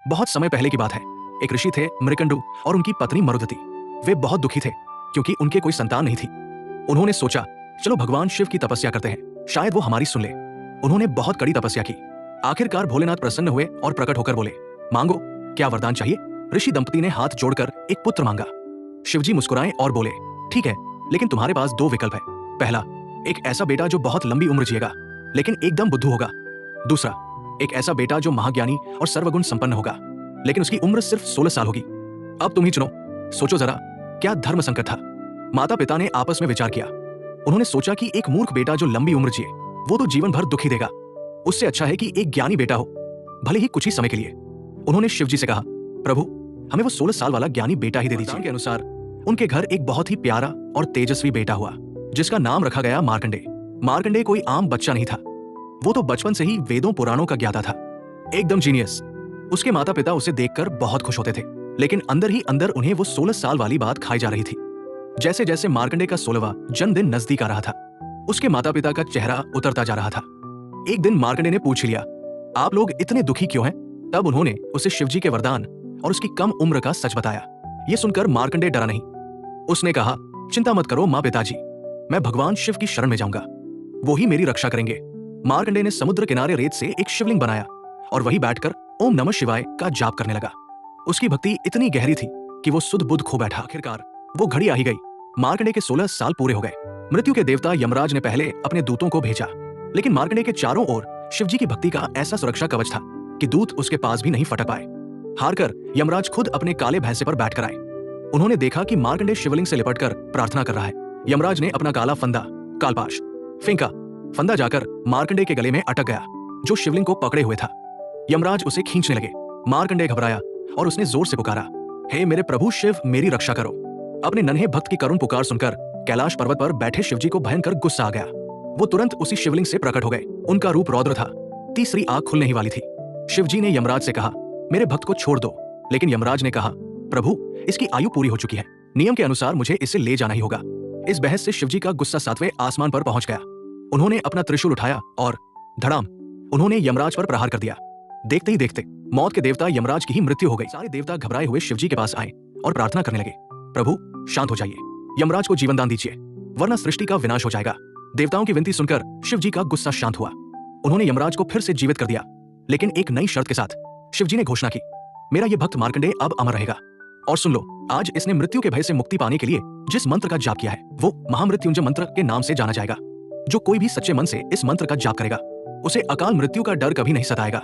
बहुत समय पहले की बात है। एक ऋषि थे मृकंडु और उनकी पत्नी मरुधति। वे बहुत दुखी थे क्योंकि उनके कोई संतान नहीं थी। उन्होंने सोचा, चलो भगवान शिव की तपस्या करते हैं, शायद वो हमारी सुन ले। उन्होंने बहुत कड़ी तपस्या की। आखिरकार भोलेनाथ प्रसन्न हुए और प्रकट होकर बोले, मांगो, क्या वरदान चाहिए? ऋषि दंपति ने हाथ जोड़कर एक पुत्र मांगा। शिवजी मुस्कुराए और बोले, ठीक है, लेकिन तुम्हारे पास दो विकल्प है। पहला, एक ऐसा बेटा जो बहुत लंबी उम्र जिएगा लेकिन एकदम बुद्धू होगा। दूसरा, एक ऐसा बेटा जो महाज्ञानी और सर्वगुण संपन्न होगा लेकिन उसकी उम्र सिर्फ 16 साल होगी। अब तुम ही चुनो। सोचो जरा, क्या धर्म संकट था। माता पिता ने आपस में विचार किया। उन्होंने सोचा कि एक मूर्ख बेटा जो लंबी उम्र जिए वो तो जीवन भर दुखी देगा। उससे अच्छा है कि एक ज्ञानी बेटा हो, भले ही कुछ ही समय के लिए। उन्होंने शिवजी से कहा, प्रभु, हमें वो 16 साल वाला ज्ञानी बेटा ही दे दीजिए। के अनुसार उनके घर एक बहुत ही प्यारा और तेजस्वी बेटा हुआ जिसका नाम रखा गया मार्कंडेय। मार्कंडेय कोई आम बच्चा नहीं था। वो तो बचपन से ही वेदों पुराणों का ज्ञाता था, एकदम जीनियस। उसके माता पिता उसे देखकर बहुत खुश होते थे, लेकिन अंदर ही अंदर उन्हें वो 16 साल वाली बात खाई जा रही थी। जैसे जैसे मार्कंडेय का 16वां जन्मदिन नजदीक आ रहा था, उसके माता पिता का चेहरा उतरता जा रहा था। एक दिन मार्कंडेय ने पूछ लिया, आप लोग इतने दुखी क्यों हैं? तब उन्होंने उसे शिवजी के वरदान और उसकी कम उम्र का सच बताया। ये सुनकर मार्कंडेय डरा नहीं। उसने कहा, चिंता मत करो माँ पिताजी, मैं भगवान शिव की शरण में जाऊंगा, वो ही मेरी रक्षा करेंगे। मार्कंडेय ने समुद्र किनारे रेत से एक शिवलिंग बनाया और वहीं बैठकर ओम नमः शिवाय का जाप करने लगा। उसकी भक्ति इतनी गहरी थी कि वो सुध बुध खो बैठा। आखिरकार वो घड़ी आ ही गई। मार्कंडेय के 16 साल पूरे हो गए। मृत्यु के देवता यमराज ने पहले अपने दूतों को भेजा, लेकिन मार्कंडेय के चारों ओर शिवजी की भक्ति का ऐसा सुरक्षा कवच था कि दूत उसके पास भी नहीं फटक पाए। हारकर यमराज खुद अपने काले भैंसे पर बैठकर आए। उन्होंने देखा कि मार्कंडेय शिवलिंग से लिपटकर प्रार्थना कर रहा है। यमराज ने अपना काला फंदा कालपाश फेंका। फंदा जाकर मार्कंडेय के गले में अटक गया, जो शिवलिंग को पकड़े हुए था। यमराज उसे खींचने लगे। मार्कंडेय घबराया और उसने जोर से पुकारा, हे मेरे प्रभु शिव, मेरी रक्षा करो। अपने नन्हे भक्त की करुण पुकार सुनकर कैलाश पर्वत पर बैठे शिवजी को भयंकर गुस्सा आ गया। वो तुरंत उसी शिवलिंग से प्रकट हो गए। उनका रूप रौद्र था, तीसरी आंख खुलने ही वाली थी। शिवजी ने यमराज से कहा, मेरे भक्त को छोड़ दो। लेकिन यमराज ने कहा, प्रभु, इसकी आयु पूरी हो चुकी है, नियम के अनुसार मुझे इसे ले जाना ही होगा। इस बहस से शिवजी का गुस्सा 7वें आसमान पर पहुंच गया। उन्होंने अपना त्रिशूल उठाया और धड़ाम, उन्होंने यमराज पर प्रहार कर दिया। देखते ही देखते मौत के देवता यमराज की ही मृत्यु हो गई। सारे देवता घबराए हुए शिवजी के पास आए और प्रार्थना करने लगे, प्रभु शांत हो जाइए, यमराज को जीवन दान दीजिए, वरना सृष्टि का विनाश हो जाएगा। देवताओं की विनती सुनकर शिवजी का गुस्सा शांत हुआ। उन्होंने यमराज को फिर से जीवित कर दिया, लेकिन एक नई शर्त के साथ। शिवजी ने घोषणा की, मेरा ये भक्त मार्कंडेय अब अमर रहेगा। और सुन लो, आज इसने मृत्यु के भय से मुक्ति पाने के लिए जिस मंत्र का जाप किया है वो महामृत्युंजय मंत्र के नाम से जाना जाएगा। जो कोई भी सच्चे मन से इस मंत्र का जाप करेगा उसे अकाल मृत्यु का डर कभी नहीं सताएगा।